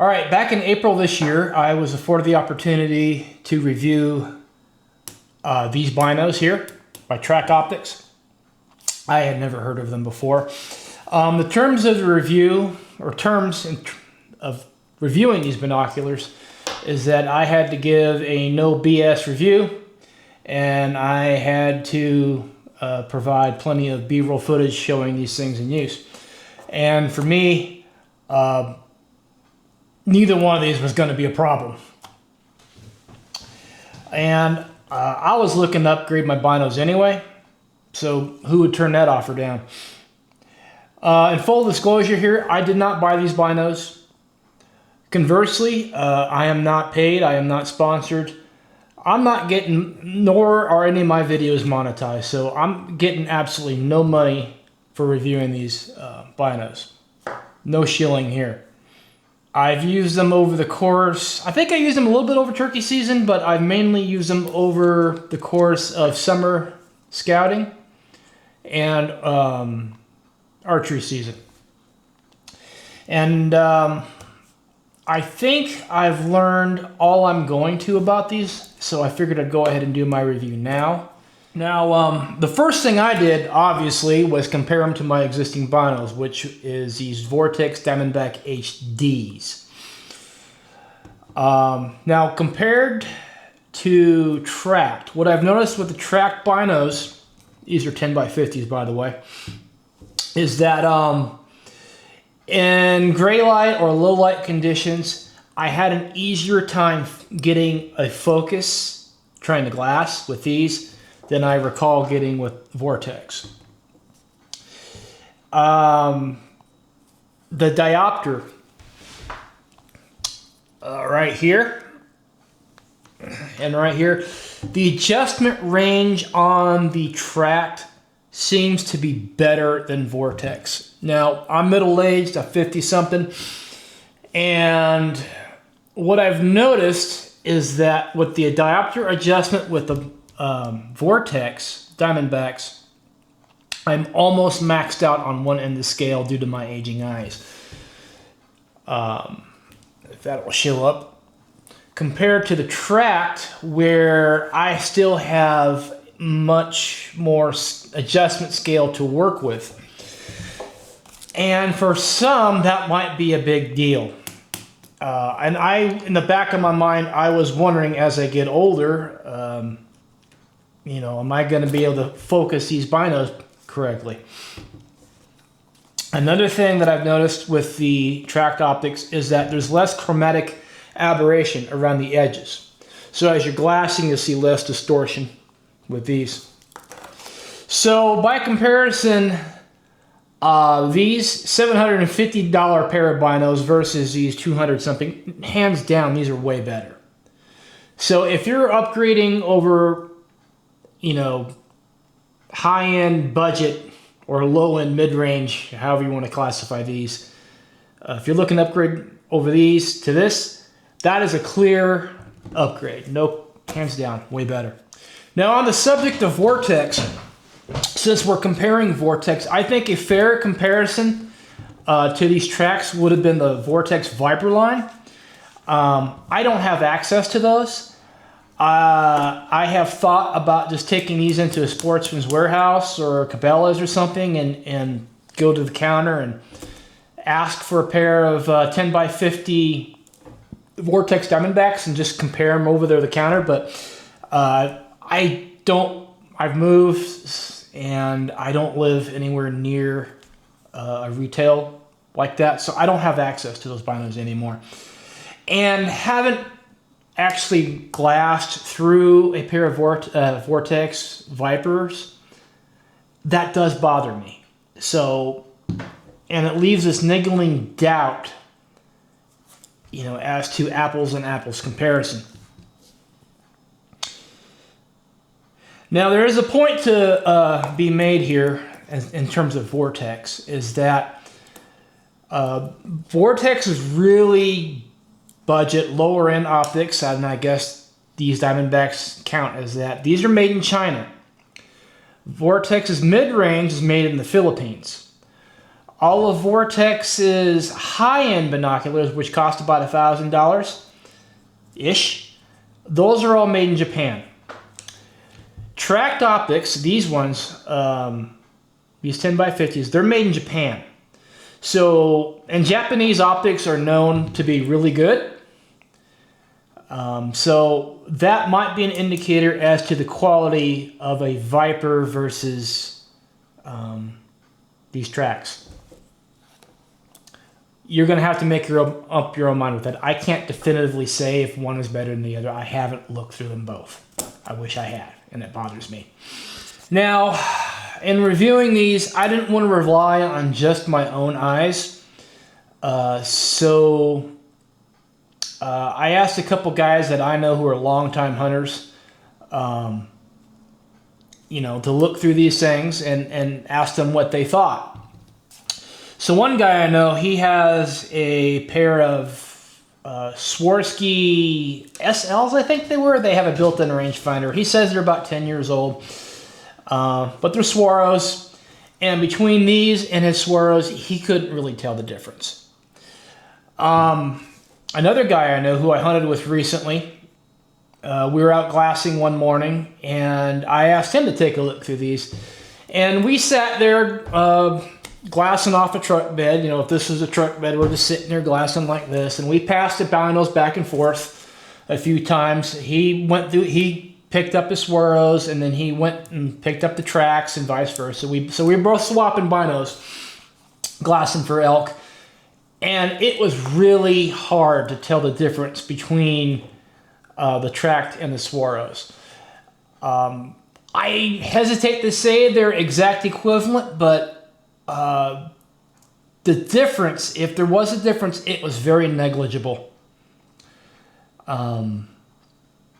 All right, back in April this year, I was afforded the opportunity to review these binos here by Tract Optics. I had never heard of them before. The terms of the review, or terms of reviewing these binoculars, is that I had to give a no BS review, and I had to provide plenty of B-roll footage showing these things in use. And for me, neither one of these was going to be a problem. And I was looking to upgrade my binos anyway, so who would turn that offer down? In full disclosure here, I did not buy these binos. Conversely, I am not paid, I am not sponsored. I'm not getting, nor are any of my videos monetized, so I'm getting absolutely no money for reviewing these binos. No shilling here. I've used them over the course, I think I used them a little bit over turkey season, but I've mainly used them over the course of summer scouting and archery season. And I think I've learned all I'm going to about these, so I figured I'd go ahead and do my review now. Now, the first thing I did, obviously, was compare them to my existing binos, which is these Vortex Diamondback HDs. Now, compared to Tract, what I've noticed with the Tract binos, these are 10x50s, by the way, is that in gray light or low light conditions, I had an easier time getting a focus trying to glass with these than I recall getting with Vortex. The diopter right here and right here, the adjustment range on the Tract seems to be better than Vortex. Now, I'm middle-aged, I'm 50-something, and what I've noticed is that with the diopter adjustment with the Vortex Diamondbacks, I'm almost maxed out on one end of the scale due to my aging eyes. If that will show up. Compared to the Tract, where I still have much more adjustment scale to work with. And for some, that might be a big deal. And in the back of my mind, I was wondering as I get older, you know, am I going to be able to focus these binos correctly? Another thing that I've noticed with the Tract Optics is that there's less chromatic aberration around the edges. So as you're glassing, you'll see less distortion with these. So by comparison, these $750 pair of binos versus these 200 something, hands down, these are way better. So if you're upgrading over, you know, high-end budget or low-end mid-range, however you want to classify these, if you're looking to upgrade over these to this, that is a clear upgrade. No, hands down, way better. Now on the subject of Vortex, since we're comparing Vortex, I think a fair comparison to these Tracts would have been the Vortex Viper line. I don't have access to those. I have thought about just taking these into a Sportsman's Warehouse or Cabela's or something and go to the counter and ask for a pair of 10x50 Vortex Diamondbacks and just compare them over there at the counter. But I've moved and I don't live anywhere near a retail like that, so I don't have access to those binos anymore. And haven't actually glassed through a pair of Vortex Vipers. That does bother me. So, and it leaves this niggling doubt, you know, as to apples and apples comparison. Now, there is a point to be made here in terms of Vortex, is that Vortex is really budget, lower end optics, and I guess these Diamondbacks count as that. These are made in China. Vortex's mid-range is made in the Philippines. All of Vortex's high-end binoculars, which cost about $1,000-ish, those are all made in Japan. Tract Optics, these ones, these 10x50s, they're made in Japan. So, and Japanese optics are known to be really good. So that might be an indicator as to the quality of a Viper versus these Tracts. You're going to have to make up your own mind with that. I can't definitively say if one is better than the other. I haven't looked through them both. I wish I had, and it bothers me. Now, in reviewing these, I didn't want to rely on just my own eyes. I asked a couple guys that I know who are longtime hunters, you know, to look through these things and ask them what they thought. So one guy I know, he has a pair of Swarovski SLs, I think they were. They have a built-in rangefinder. He says they're about 10 years old, but they're Swaros. And between these and his Swaros, he couldn't really tell the difference. Another guy I know who I hunted with recently, we were out glassing one morning, and I asked him to take a look through these. And we sat there glassing off a truck bed. You know, if this is a truck bed, we're just sitting there glassing like this. And we passed the binos back and forth a few times. He went through, he picked up his Swaros, and then he went and picked up the Tracts and vice versa. So we were both swapping binos, glassing for elk. And it was really hard to tell the difference between the Tract and the Swaros. I hesitate to say they're exact equivalent, but the difference, if there was a difference, it was very negligible.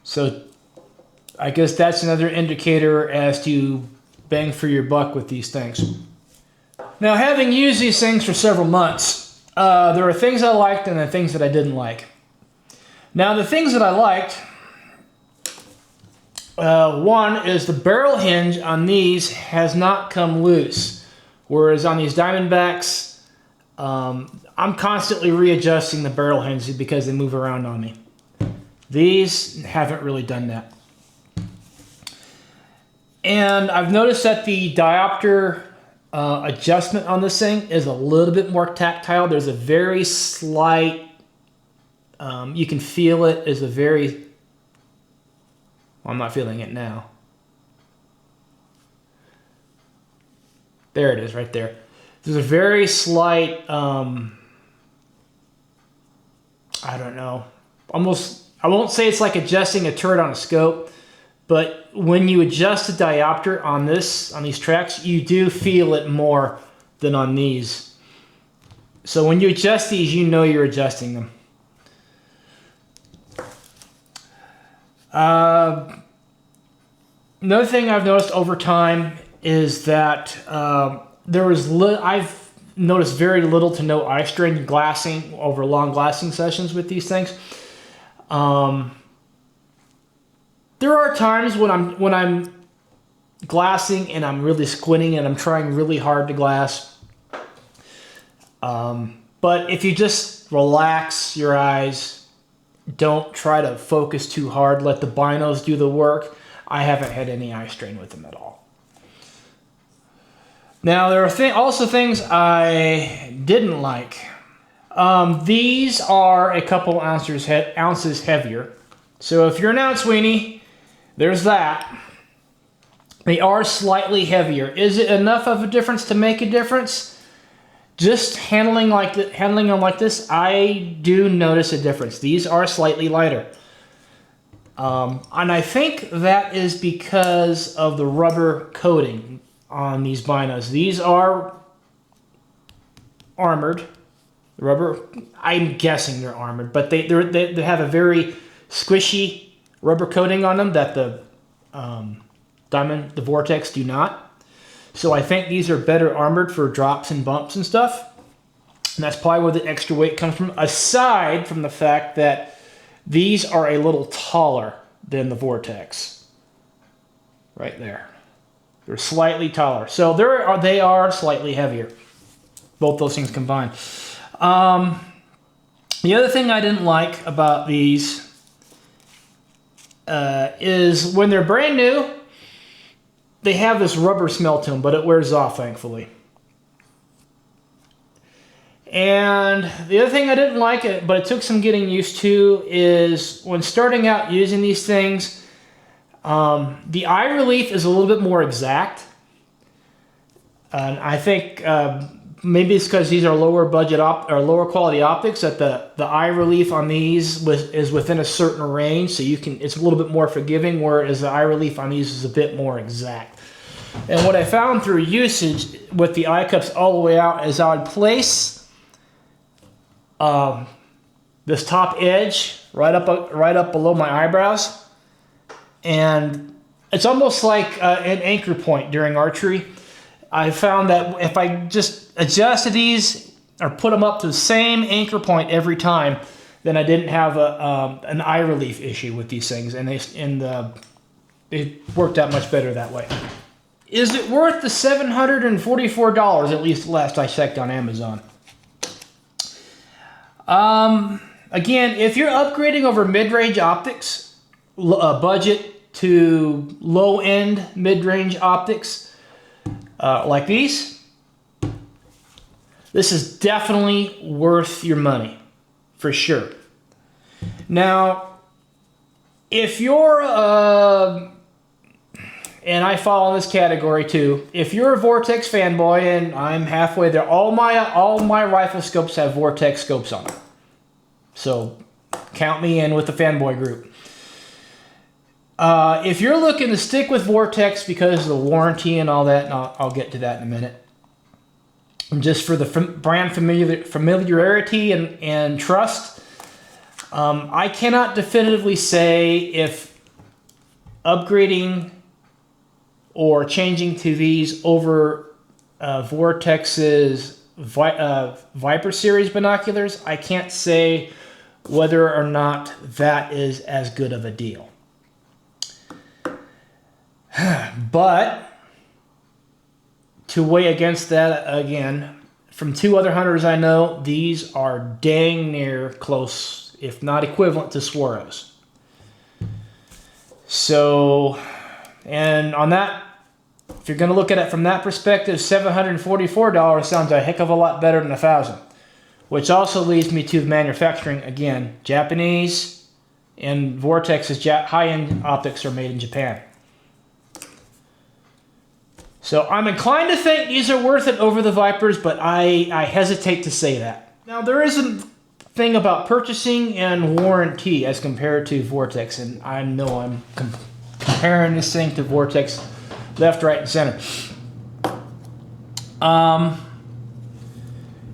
So I guess that's another indicator as to bang for your buck with these things. Now, having used these things for several months, there are things I liked and the things that I didn't like. Now, the things that I liked, one is the barrel hinge on these has not come loose. Whereas on these Diamondbacks, I'm constantly readjusting the barrel hinge because they move around on me. These haven't really done that. And I've noticed that the diopter adjustment on this thing is a little bit more tactile. There's a very slight, you can feel it as a very, well, I'm not feeling it now. There it is right there. There's a very slight, I don't know, almost, I won't say it's like adjusting a turret on a scope, but when you adjust the diopter on these Tracts, you do feel it more than on these. So when you adjust these, you know you're adjusting them. Another thing I've noticed over time is that I've noticed very little to no eye strain glassing over long glassing sessions with these things. There are times when I'm glassing and I'm really squinting and I'm trying really hard to glass. But if you just relax your eyes, don't try to focus too hard, let the binos do the work, I haven't had any eye strain with them at all. Now, there are also things I didn't like. These are a couple ounces heavier. So if you're an ounce weenie, there's that. They are slightly heavier. Is it enough of a difference to make a difference? Just handling them like this, I do notice a difference. These are slightly lighter. And I think that is because of the rubber coating on these binos. These are armored. Rubber, I'm guessing they're armored, but they have a very squishy rubber coating on them that the Vortex do not. So I think these are better armored for drops and bumps and stuff. And that's probably where the extra weight comes from, aside from the fact that these are a little taller than the Vortex. Right there. They're slightly taller. So they are slightly heavier. both those things combined. The other thing I didn't like about these is when they're brand new, they have this rubber smell to them, but it wears off, thankfully. And the other thing I didn't like, but it took some getting used to, is when starting out using these things, the eye relief is a little bit more exact. And I think maybe it's because these are lower budget or lower quality optics, that the eye relief on these is within a certain range, so it's a little bit more forgiving, whereas the eye relief on these is a bit more exact. And what I found through usage with the eye cups all the way out is I would place this top edge right up below my eyebrows, and it's almost like an anchor point during archery. I found that if I just adjusted these or put them up to the same anchor point every time, then I didn't have an eye relief issue with these things, and they worked out much better that way. Is it worth the $744, at least last I checked on Amazon? Again, if you're upgrading over mid-range optics, budget to low-end mid-range optics, like these, this is definitely worth your money, for sure. Now, if you're, and I fall in this category too, if you're a Vortex fanboy, and I'm halfway there, all my rifle scopes have Vortex scopes on them. So, count me in with the fanboy group. If you're looking to stick with Vortex because of the warranty and all that, and I'll get to that in a minute, and just for the brand familiarity and trust, I cannot definitively say if upgrading or changing to these over Vortex's Viper series binoculars, I can't say whether or not that is as good of a deal. But to weigh against that, again, from two other hunters I know, these are dang near close, if not equivalent, to Swaros. So, and on that, if you're going to look at it from that perspective, $744 sounds a heck of a lot better than $1,000. Which also leads me to the manufacturing. Again, Japanese, and Vortex's high-end optics are made in Japan. So I'm inclined to think these are worth it over the Vipers, but I hesitate to say that. Now, there is a thing about purchasing and warranty as compared to Vortex, and I know I'm comparing this thing to Vortex left, right, and center.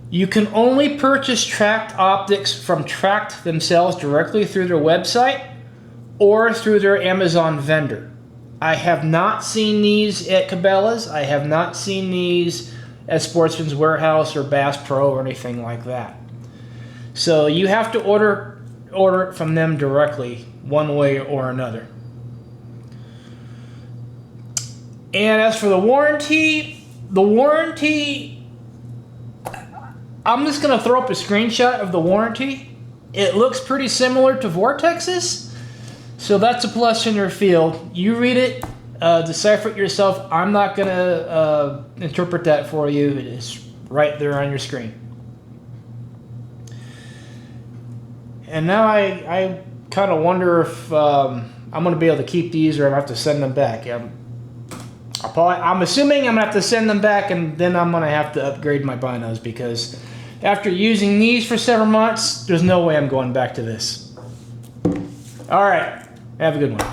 You can only purchase Tract optics from Tract themselves directly through their website or through their Amazon vendor. I have not seen these at Cabela's. I have not seen these at Sportsman's Warehouse or Bass Pro or anything like that. So you have to order it from them directly, one way or another. And as for the warranty, I'm just going to throw up a screenshot of the warranty. It looks pretty similar to Vortex's. So that's a plus in your field. You read it, decipher it yourself. I'm not going to interpret that for you. It's right there on your screen. And now I kind of wonder if I'm going to be able to keep these or I'm going to have to send them back. I'm assuming I'm going to have to send them back, and then I'm going to have to upgrade my binos, because after using these for several months, there's no way I'm going back to this. All right. Have a good one.